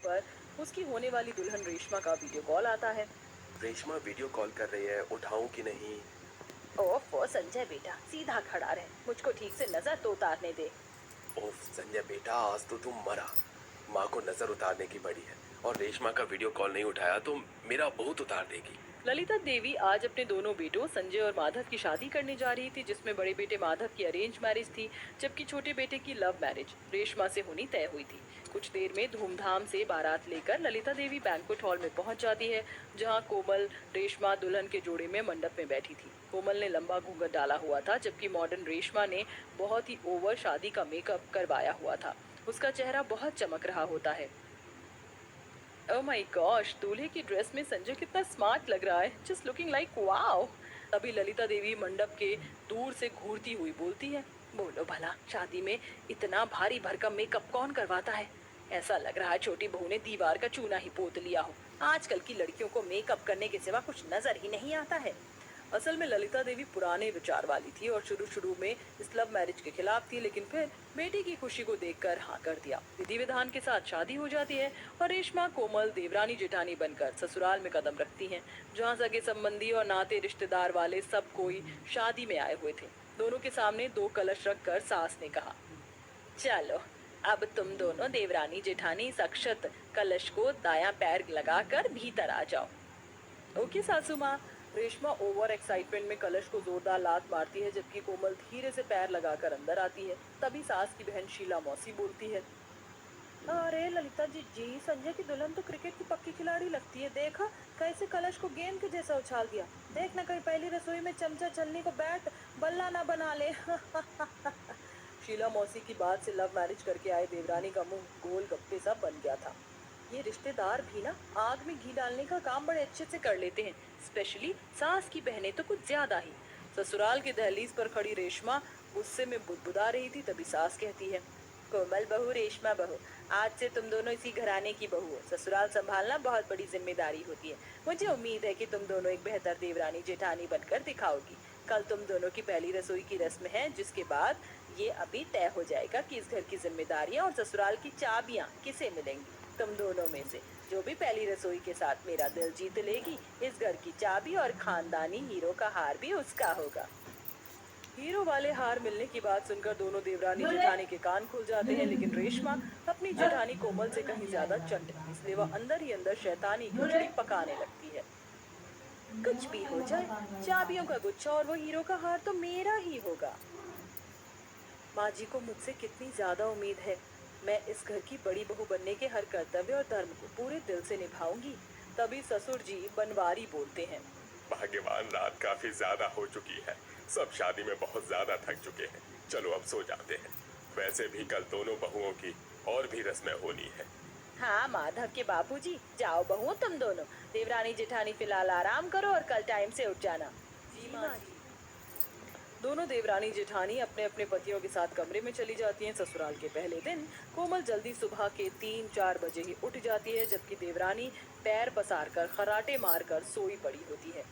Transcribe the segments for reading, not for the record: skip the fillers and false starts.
पर उसकी होने वाली दुल्हन रेशमा का वीडियो कॉल आता है। रेशमा वीडियो कॉल कर रही है, उठाऊं कि नहीं? ओफो संजय बेटा, सीधा खड़ा रहे, मुझको ठीक से नजर तो उतारने दे। ओफ संजय बेटा, आज तो तुम मरा। माँ को नजर उतारने की पड़ी है और रेशमा का वीडियो कॉल नहीं उठाया तो मेरा बहुत उतार देगी। ललिता देवी आज अपने दोनों बेटों संजय और माधव की शादी करने जा रही थी, जिसमें बड़े बेटे माधव की अरेंज मैरिज थी, जबकि छोटे बेटे की लव मैरिज रेशमा से होनी तय हुई थी। कुछ देर में धूमधाम से बारात लेकर ललिता देवी बैंक्वेट हॉल में पहुंच जाती है, जहां कोमल रेशमा दुल्हन के जोड़े में मंडप में बैठी थी। कोमल ने लंबा घूंघट डाला हुआ था, जबकि मॉडर्न रेशमा ने बहुत ही ओवर शादी का मेकअप करवाया हुआ था। उसका चेहरा बहुत चमक रहा होता है। ओह माय गॉश, दूल्हे की ड्रेस में संजय कितना स्मार्ट लग रहा है, जस्ट लुकिंग लाइक वाओ। तभी ललिता देवी मंडप के दूर से घूरती हुई बोलती है, बोलो भला, शादी में इतना भारी भरकम मेकअप कौन करवाता है? ऐसा लग रहा है छोटी बहू ने दीवार का चूना ही पोत लिया हो। आजकल की लड़कियों को मेकअप करने के सिवा कुछ नजर ही नहीं आता है। असल में ललिता देवी पुराने विचार वाली थी और शुरू शुरू में इस लव मैरिज के खिलाफ थी, लेकिन फिर बेटी की खुशी को देखकर हाँ कर दिया। विधि विधान के साथ शादी हो जाती है और रेशमा कोमल देवरानी जेठानी बनकर ससुराल में कदम रखती हैं, जहाँ सगे संबंधी और नाते रिश्तेदार वाले सब कोई शादी में आए हुए थे। दोनों के सामने 2 कलश रखकर सास ने कहा, चलो अब तुम दोनों देवरानी जेठानी इस अक्षत कलश को दायां पैर लगाकर भीतर आ जाओ। ओके सासू माँ। रेशमा ओवर एक्साइटमेंट में कलश को जोरदार लात मारती है, जबकि कोमल धीरे से पैर लगाकर अंदर आती है। तभी सास की बहन शीला मौसी बोलती है, अरे ललिता जी जी, संजय की दुल्हन तो क्रिकेट की पक्की खिलाड़ी लगती है, देखा कैसे कलश को गेंद के जैसा उछाल दिया। देख ना कहीं पहली रसोई में चमचा छलनी को बैट बल्ला ना बना ले। शीला मौसी की बात से लव मैरिज करके आए देवरानी का मुंह गोल गप्पे सा बन गया था। ये रिश्तेदार भी ना आग में घी डालने का काम बड़े अच्छे से कर लेते हैं, स्पेशली सास की बहनें तो कुछ ज्यादा ही। ससुराल की दहलीज पर खड़ी रेशमा गुस्से में बुदबुदा रही थी, तभी सास कहती है, कोमल बहू, रेशमा बहू, आज से तुम दोनों इसी घराने की बहू हो। ससुराल संभालना बहुत बड़ी जिम्मेदारी होती है। मुझे उम्मीद है कि तुम दोनों एक बेहतर देवरानी जेठानी बनकर दिखाओगी। कल तुम दोनों की पहली रसोई की रस्म है, जिसके बाद ये अभी तय हो जाएगा कि इस घर की जिम्मेदारियां और ससुराल की चाबियां किसे मिलेंगी। तुम दोनों में से जो भी पहली रसोई के साथ मेरा दिल जीत लेगी, इस घर की चाबी और खानदानी हीरो का हार भी उसका होगा। हीरो वाले हार मिलने की बात सुनकर दोनों देवरानी जेठानी के कान खुल जाते हैं, लेकिन रेशमा अपनी जेठानी कोमल से कहीं ज्यादा चंट है, इसलिए वह अंदर ही अंदर शैतानी खिचड़ी पकाने लगती है। कुछ भी हो जाए, चाबियों का गुच्छा और वो हीरो का हार तो मेरा ही होगा। माँ जी को मुझसे कितनी ज्यादा उम्मीद है। मैं इस घर की बड़ी बहू बनने के हर कर्तव्य और धर्म को पूरे दिल से निभाऊंगी। तभी ससुर जी बनवारी बोलते हैं, भाग्यवान, रात काफी ज्यादा हो चुकी है। सब शादी में बहुत ज्यादा थक चुके हैं। चलो अब सो जाते हैं। वैसे भी कल दोनों बहुओं की और भी रस्में होनी है। हाँ माधव के बापूजी, जाओ बहू तुम दोनों, देवरानी जेठानी फिलहाल आराम करो और कल टाइम से उठ जाना। जी माँ जी। दोनों देवरानी जेठानी अपने अपने पतियों के साथ कमरे में चली जाती हैं। ससुराल के पहले दिन कोमल जल्दी सुबह के 3-4 बजे ही उठ जाती है, जबकि देवरानी पैर पसार कर खराटे मारकर सोई पड़ी होती है।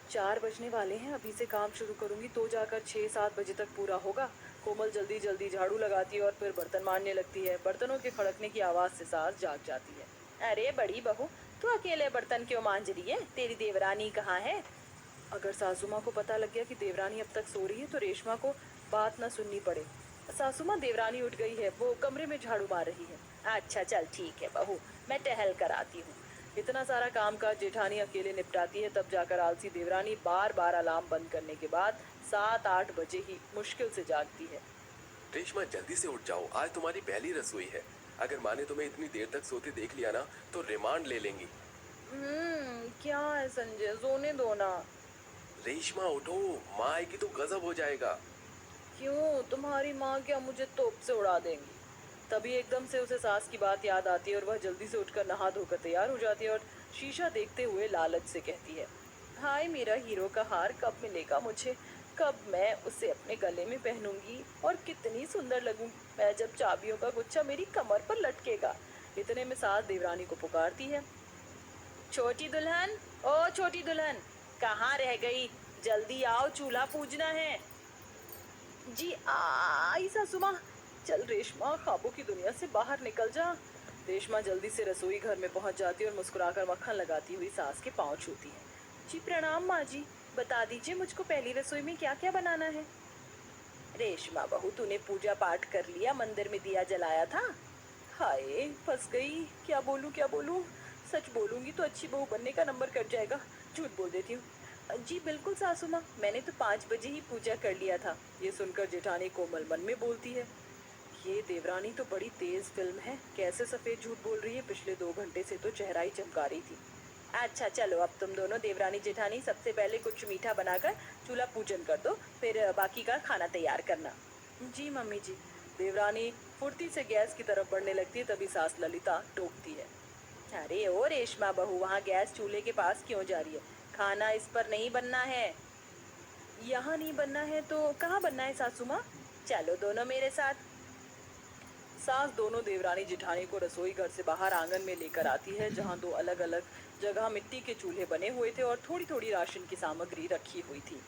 4 बजने वाले हैं, अभी से काम शुरू करूंगी तो जाकर 6-7 बजे तक पूरा होगा। कोमल जल्दी जल्दी झाड़ू लगाती है और फिर बर्तन मारने लगती है। बर्तनों के खड़कने की आवाज से सास जाग जाती है। अरे बड़ी बहू, तू अकेले बर्तन क्यों मांज रही है? तेरी देवरानी कहाँ है? अगर सासू माँ को पता लग गया कि देवरानी अब तक सो रही है तो रेशमा को बात न सुननी पड़े। सासू माँ, देवरानी उठ गई है, वो कमरे में झाड़ू मार रही है। अच्छा चल ठीक है बहू, मैं टहल कर आती हूँ। इतना सारा काम काज जेठानी अकेले निपटाती है, तब जाकर आलसी देवरानी बार बार अलार्म बंद करने के बाद 7-8 बजे ही मुश्किल से जागती है। रेशमा जल्दी से उठ जाओ, आज तुम्हारी पहली रसोई है। अगर माँ ने तुम्हें इतनी देर तक सोते देख लिया ना तो रिमांड ले लेंगी। क्या है संजय, सोने दो ना। रेशमा उठो, माँ आएगी तो गजब हो जाएगा। क्यों, तुम्हारी माँ क्या मुझे तोप से उड़ा देंगी? तभी एकदम से उसे सास की बात याद आती है और वह जल्दी से उठकर नहा धोकर तैयार हो जाती है और शीशा देखते हुए लालच से कहती है, हाय मेरा हीरो का हार कब मिलेगा मुझे? कब मैं उसे अपने गले में पहनूंगी और कितनी सुंदर लगूंगी मैं जब चाबियों का गुच्छा मेरी कमर पर लटकेगा। इतने में सास देवरानी को पुकारती है, छोटी दुल्हन, ओ छोटी दुल्हन, कहाँ रह गई? जल्दी आओ, चूल्हा पूजना है। जी आई सासू माँ। चल रेशमा, ख्वाबों की दुनिया से बाहर निकल जा। रेशमा जल्दी से रसोई घर में पहुंच जाती है और मुस्कुराकर मक्खन लगाती हुई सास के पांव छूती है। जी प्रणाम माँ जी। बता दीजिए मुझको पहली रसोई में क्या क्या बनाना है। रेशमा बहू, तूने पूजा पाठ कर लिया, मंदिर में दिया जलाया था। हाय, फंस गई। क्या बोलूं क्या बोलूं। सच बोलूंगी तो अच्छी बहू बनने का नंबर कट जाएगा। झूठ बोल देती हूँ। जी बिल्कुल सासू माँ, मैंने तो 5 बजे ही पूजा कर लिया था। ये सुनकर जेठानी कोमल मन में बोलती है, ये देवरानी तो बड़ी तेज फिल्म है, कैसे सफेद झूठ बोल रही है। पिछले 2 घंटे से तो चेहरा ही चमका रही थी। अच्छा चलो, अब तुम दोनों देवरानी जेठानी सबसे पहले कुछ मीठा बनाकर चूल्हा पूजन कर दो, फिर बाकी का खाना तैयार करना। जी मम्मी जी। देवरानी फुर्ती से गैस की तरफ बढ़ने लगती है, तभी सास ललिता टोकती है। अरे ओ रेशमा बहू, वहाँ गैस चूल्हे के पास क्यों जा रही है। खाना इस पर नहीं बनना है। यहाँ नहीं बनना है तो कहाँ बनना है सासू माँ। चलो दोनों मेरे साथ। सास दोनों देवरानी जिठानी को रसोई घर से बाहर आंगन में लेकर आती है, जहाँ 2 अलग-अलग जगह मिट्टी के चूल्हे बने हुए थे और थोड़ी-थोड़ी राशन की सामग्री रखी हुई थी।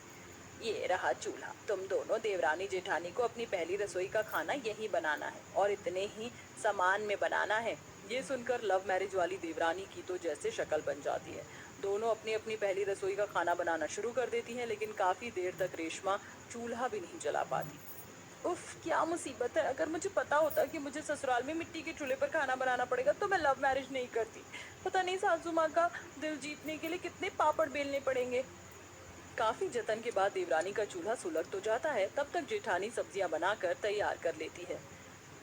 ये रहा चूल्हा, तुम दोनों देवरानी जेठानी को अपनी पहली रसोई का खाना यहीं बनाना है और इतने ही सामान में बनाना है। ये सुनकर लव मैरिज वाली देवरानी की तो जैसे शक्ल बन जाती है। दोनों अपनी अपनी पहली रसोई का खाना बनाना शुरू कर देती हैं, लेकिन काफी देर तक रेशमा चूल्हा भी नहीं जला पाती। उफ, क्या मुसीबत है। अगर मुझे पता होता कि मुझे ससुराल में मिट्टी के चूल्हे पर खाना बनाना पड़ेगा तो मैं लव मैरिज नहीं करती। पता नहीं सासू माँ का दिल जीतने के लिए कितने पापड़ बेलने पड़ेंगे। काफी जतन के बाद देवरानी का चूल्हा सुलग तो जाता है, तब तक जेठानी सब्जियां बनाकर तैयार कर लेती है।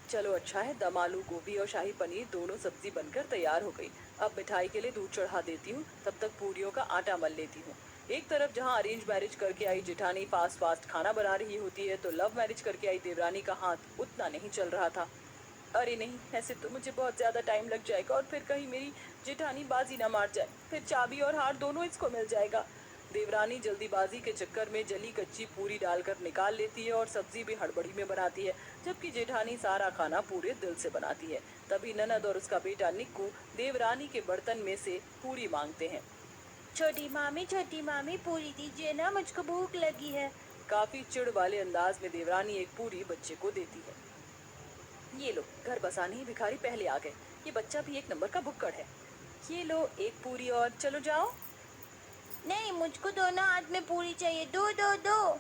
चलो अच्छा है, दम आलू गोभी और शाही पनीर दोनों सब्जी बनकर तैयार हो गई। अब मिठाई के लिए दूध चढ़ा देती हूँ, तब तक पूरियों का आटा मल लेती हूँ। एक तरफ जहाँ अरेंज मैरिज करके आई जेठानी फास्ट फास्ट खाना बना रही होती है, तो लव मैरिज करके आई देवरानी का हाथ उतना नहीं चल रहा था। अरे नहीं, ऐसे तो मुझे बहुत ज्यादा टाइम लग जाएगा और फिर कहीं मेरी जेठानी बाजी ना मार जाए, फिर चाबी और हार दोनों इसको मिल जाएगा। देवरानी जल्दीबाजी के चक्कर में जली कच्ची पूरी डालकर निकाल लेती है और सब्जी भी हड़बड़ी में बनाती है, जबकि जेठानी सारा खाना पूरे दिल से बनाती है। तभी ननद और उसका बेटा निक्कू देवरानी के बर्तन में से पूरी मांगते हैं। छोटी मामी पूरी दीजिए ना, मुझको भूख लगी है। काफी चिढ़ वाले अंदाज में देवरानी एक पूरी बच्चे को देती है। ये लो, घर बसाने ही भिखारी पहले आ गए। ये बच्चा भी एक नंबर का भुक्कड़ है। ये लो एक पूरी और चलो जाओ। नहीं, मुझको दोनों हाथ में पूरी चाहिए, दो दो दो।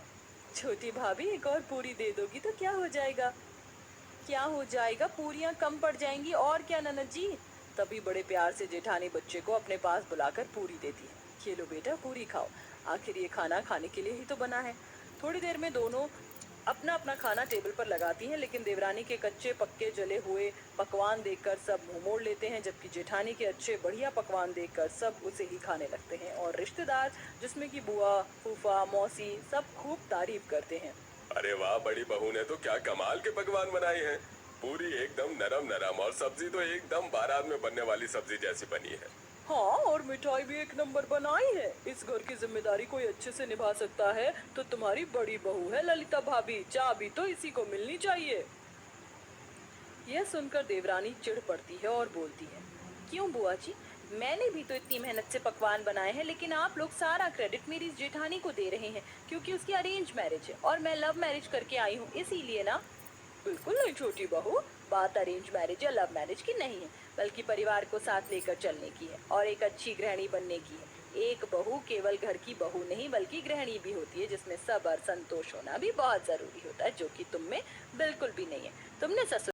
छोटी भाभी, एक और पूरी दे दोगी तो क्या हो जाएगा। क्या हो जाएगा, पूरियां कम पड़ जाएंगी और क्या ननद जी। तभी बड़े प्यार से जेठानी बच्चे को अपने पास बुलाकर पूरी देती है। ये लो बेटा, पूरी खाओ, आखिर ये खाना खाने के लिए ही तो बना है। थोड़ी देर में दोनों अपना अपना खाना टेबल पर लगाती हैं, लेकिन देवरानी के कच्चे पक्के जले हुए पकवान देखकर सब मुंह मोड़ लेते हैं, जबकि जेठानी के अच्छे बढ़िया पकवान देखकर सब उसे ही खाने लगते हैं और रिश्तेदार, जिसमें कि बुआ, फूफा, मौसी, सब खूब तारीफ करते हैं। अरे वाह, बड़ी बहू ने तो क्या कमाल के पकवान बनाए हैं। पूरी एकदम नरम नरम और सब्जी तो एकदम बारात में बनने वाली सब्जी जैसी बनी है। हाँ, और मिठाई भी एक नंबर बनाई है। इस घर की जिम्मेदारी कोई अच्छे से निभा सकता है तो तुम्हारी बड़ी बहू है ललिता भाभी, चाबी तो इसी को मिलनी चाहिए। यह सुनकर देवरानी चिढ़ पड़ती है और बोलती है, क्यों बुआ जी, मैंने भी तो इतनी मेहनत से पकवान बनाए हैं, लेकिन आप लोग सारा क्रेडिट मेरी जेठानी को दे रहे हैं, क्योंकि उसकी अरेंज मैरिज है और मैं लव मैरिज करके आई हूँ, इसीलिए ना। बिल्कुल नहीं छोटी बहू, बात अरेंज मैरिज या लव मैरिज की नहीं है, बल्कि परिवार को साथ लेकर चलने की है और एक अच्छी गृहिणी बनने की है। एक बहू केवल घर की बहू नहीं बल्कि गृहिणी भी होती है, जिसमें सब्र संतोष होना भी बहुत जरूरी होता है, जो कि तुम में बिल्कुल भी नहीं है। तुमने ससुर